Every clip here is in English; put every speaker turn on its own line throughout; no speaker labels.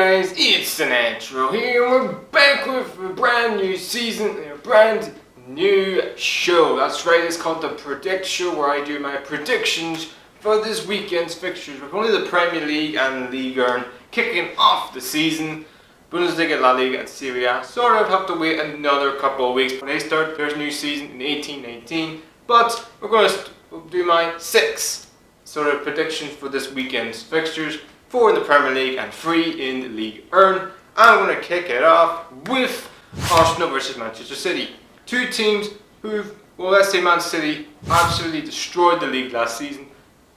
guys, it's the Natural here, and we're back with a brand new season and a brand new show. That's right, it's called the Predic-Show, where I do my predictions for this weekend's fixtures with only the Premier League and Liga kicking off the season. Bundesliga, Liga and Serie sort of have to wait another couple of weeks when they start their new season in 18-19, but we're going to do my 6 sort of predictions for this weekend's fixtures. 4 in the Premier League and 3 in the Ligue. I'm going to kick it off with Arsenal versus Manchester City. Two teams who've, well, let's say Man City absolutely destroyed the league last season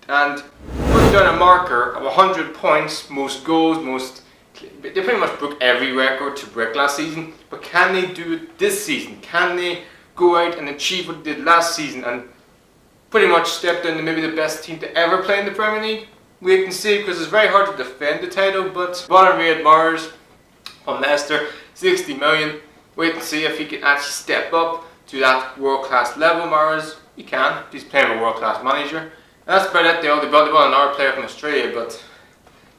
and put down a marker of 100 points, most goals, they pretty much broke every record to break last season. But can they do it this season? Can they go out and achieve what they did last season and pretty much step down to maybe the best team to ever play in the Premier League? Wait and see, because it's very hard to defend the title, but Riyad Mahrez from Leicester, 60 million. Wait and see if he can actually step up to that world-class level. Mahrez, he can. He's playing with a world-class manager. And that's about it. They brought another player from Australia, but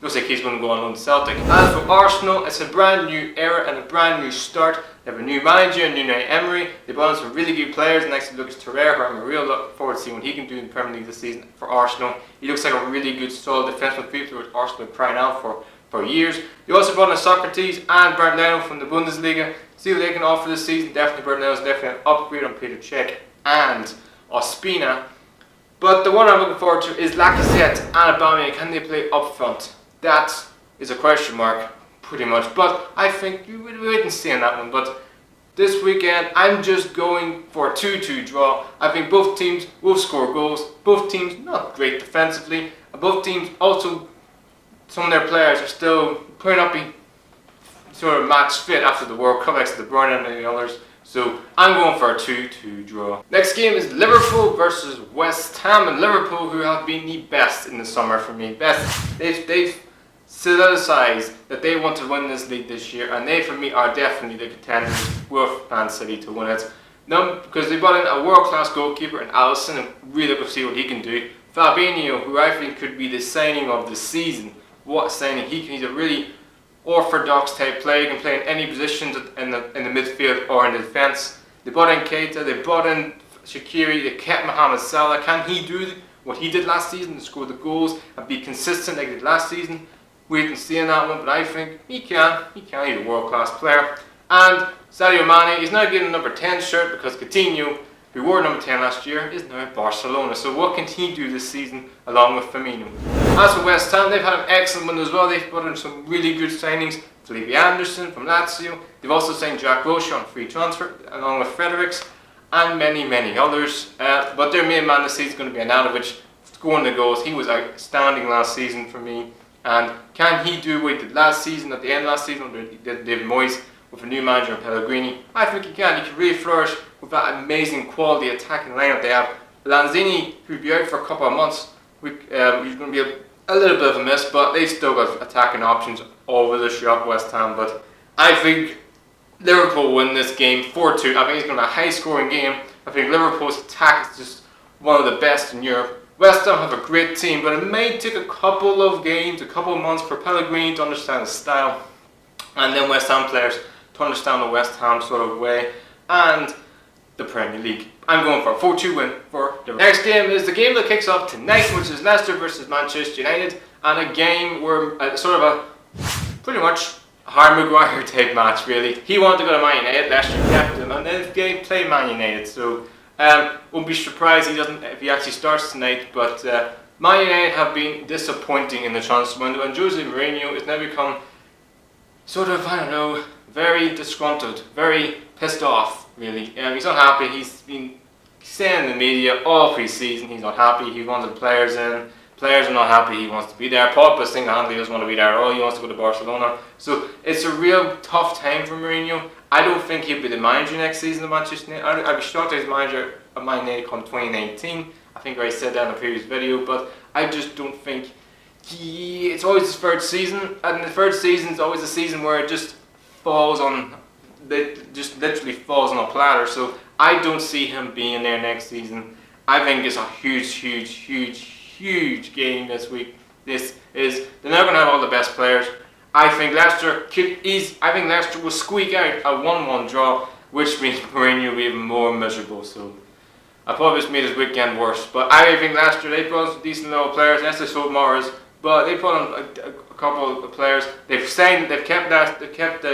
looks like he's going to go on loan to Celtic. As for Arsenal, it's a brand new era and a brand new start. They have a new manager, a new Emery. They brought in some really good players. Next to Lucas Torreira, who I'm really looking forward to seeing what he can do in the Premier League this season for Arsenal. He looks like a really good, solid defensive midfielder, which Arsenal have been crying out for years. They also brought in Socrates and Bernd Leno from the Bundesliga. See what they can offer this season. Definitely Bernd Leno is definitely an upgrade on Peter Cech and Ospina. But the one I'm looking forward to is Lacazette and Aubameyang. Can they play up front? That is a question mark, pretty much. But I think you will wait and see on that one. But this weekend, I'm just going for a 2-2 draw. I think both teams will score goals. Both teams not great defensively. Both teams also, some of their players are still probably not be sort of match fit after the World Cup, next to De Bruyne and the others. So I'm going for a 2-2 draw. Next game is Liverpool versus West Ham, and Liverpool, who have been the best in the summer for me. Best. They've solidified that they want to win this league this year, and they, for me, are definitely the contenders with Man City to win it. No, because they brought in a world-class goalkeeper in Alisson, and really good to see what he can do. Fabinho, who I think could be the signing of the season. What a signing! He's a really orthodox type player. He can play in any positions in the midfield or in the defence. They brought in Keita, they brought in Shaqiri, they kept Mohamed Salah. Can he do what he did last season and score the goals and be consistent like he did last season? Wait and see on that one, but I think he can. He's a world-class player. And Sadio Mane, he's now getting a number 10 shirt because Coutinho, who wore number 10 last year, is now at Barcelona. So what can he do this season along with Firmino? As for West Ham, they've had an excellent one as well. They've put in some really good signings. Felipe Anderson from Lazio. They've also signed Jack Wilshere on free transfer, along with Fredericks, and many others. But their main man this season is going to be Arnautovic, scoring the goals. He was outstanding last season for me. And can he do what he did last season, at the end of last season, under David Moyes, with a new manager in Pellegrini? I think he can. He can really flourish with that amazing quality attacking lineup they have. Lanzini, who'll be out for a couple of months, he's going to be a little bit of a miss, but they've still got attacking options over the shop, West Ham. But I think Liverpool win this game 4-2. I think it's going to be a high-scoring game. I think Liverpool's attack is just one of the best in Europe. West Ham have a great team, but it may take a couple of games, a couple of months for Pellegrini to understand his style, and then West Ham players to understand the West Ham sort of way, and the Premier League. I'm going for a 4-2 win for Liverpool. Next game is the game that kicks off tonight, which is Leicester versus Manchester United, and a game where sort of a pretty much Harry Maguire type match, really. He wanted to go to Man United, Leicester kept him, and then they play Man United, so won't be surprised if he actually starts tonight. But Man United have been disappointing in the transfer window, and Jose Mourinho has now become sort of, I don't know, very disgruntled, very pissed off, really. He's not happy. He's been saying in the media all pre-season he's not happy. He wanted players in. Players are not happy. He wants to be there. Pogba single-handedly doesn't want to be there at all. He wants to go to Barcelona. So it's a real tough time for Mourinho. I don't think he'll be the manager next season of Manchester United. I'd be shocked if he's manager of Man United come 2019. I think I said that in a previous video, but I just don't think it's always his third season, and the third season is always a season where it just falls on, it just literally falls on a platter. So I don't see him being there next season. I think it's a huge game this week. They're not going to have all the best players, I think Leicester will squeak out a 1-1 draw, which means Mourinho will be even more miserable. So I probably just made his weekend worse. But I think Leicester, they put on some decent little players. Yes, they sold Morris, but they put on a couple of players. They've kept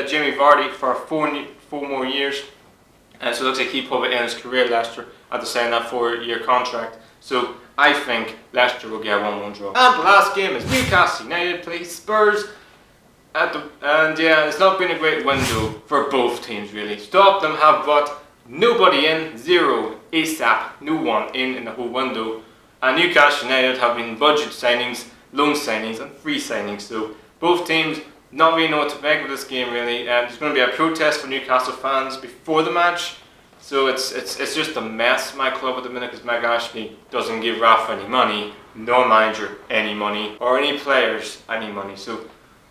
Jamie Vardy for 4 more years, and so it looks like he probably ends his career at Leicester after signing that 4-year contract. So I think Leicester will get a 1-1 draw. And the last game is Newcastle United play Spurs. And yeah, it's not been a great window for both teams really. Tottenham have brought nobody in, 0 ASAP, no one in the whole window. And Newcastle United have been budget signings, loan signings and free signings. So both teams not really know what to make of this game really. There's going to be a protest for Newcastle fans before the match. So it's just a mess, my club at the minute, because Meg Ashley doesn't give Rafa any money, nor manager any money, or any players any money. So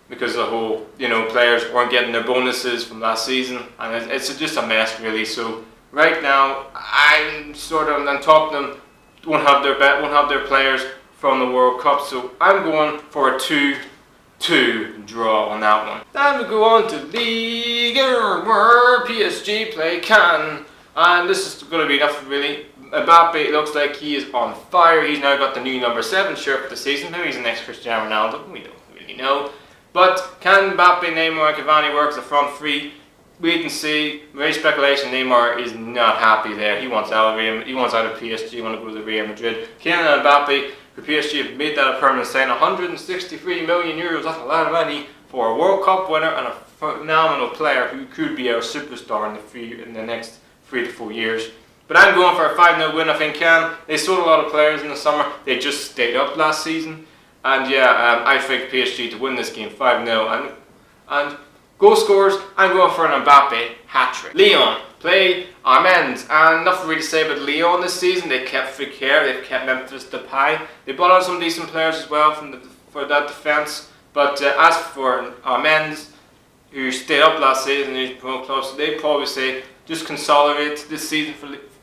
because the whole, players weren't getting their bonuses from last season, and it's just a mess really. So right now, I'm sort of, and Tottenham won't have their players from the World Cup, so I'm going for a 2-2 draw on that one. Then we go on to Ligue, where PSG play Cannes, and this is going to be enough really. Mbappe looks like he is on fire. He's now got the new number 7 shirt for the season. Maybe he's the next Cristiano Ronaldo, we don't really know. But can Mbappe, Neymar and Cavani work as a front three? We can see. Very speculation, Neymar is not happy there. He wants out of PSG, he wants to go to Real Madrid. Kylian and Mbappe, for PSG, have made that a permanent sign. 163 million euros, that's a lot of money for a World Cup winner and a phenomenal player who could be our superstar in the next 3 to 4 years. But I'm going for a 5-0 win, I think Cannes. They sold a lot of players in the summer. They just stayed up last season. And yeah, I think PSG to win this game 5-0. And goal scorers, I'm going for an Mbappe hat-trick. Lyon play Amiens, and nothing really to say about Lyon this season. They kept Fekir, they've kept Memphis Depay. They brought on some decent players as well for that defence. But as for Amiens, who stayed up last season, who's pro club, so they probably say just consolidate this season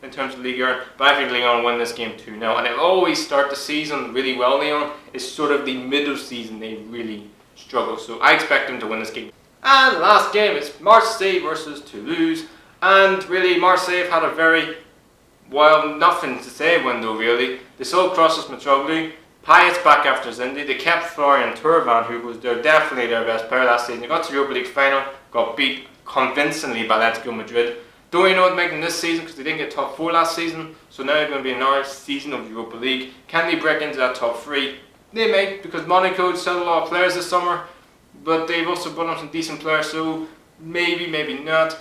in terms of Liga. But I think Lyon will win this game 2-0. And they'll always start the season really well, Lyon. It's sort of the middle season they really struggle. So I expect them to win this game. And the last game is Marseille versus Toulouse. And really, Marseille have had a very, nothing to say window really. They sold Crosses Mitroglou. Payet's back after his injury. They kept Florian Thauvin, who was definitely their best player last season. They got to the Europa League final, got beat convincingly by Atletico Madrid. Don't really know what to make them this season because they didn't get top 4 last season. So now it's going to be another season of the Europa League. Can they break into that top 3? They may, because Monaco sold a lot of players this summer. But they've also brought on some decent players, so maybe, maybe not.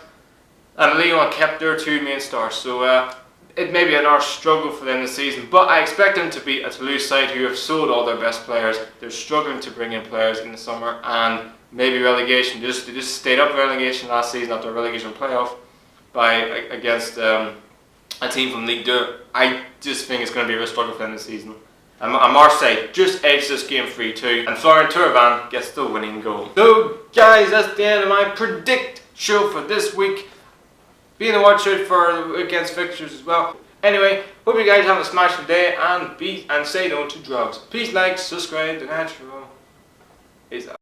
And Lyon kept their 2 main stars. So it may be another struggle for them this season. But I expect them to beat a Toulouse side who have sold all their best players. They're struggling to bring in players in the summer. And maybe relegation. They just stayed up relegation last season after a relegation playoff against a team from Ligue 2. I just think it's going to be a real struggle for them this season. And Marseille just edged this game 3-2, and Florian Thauvin gets the winning goal. So guys, that's the end of my Predict show for this week. Be on the watch out for weekend's fixtures as well. Anyway, hope you guys have a smashing day and say no to drugs. Please like, subscribe, the natural is up.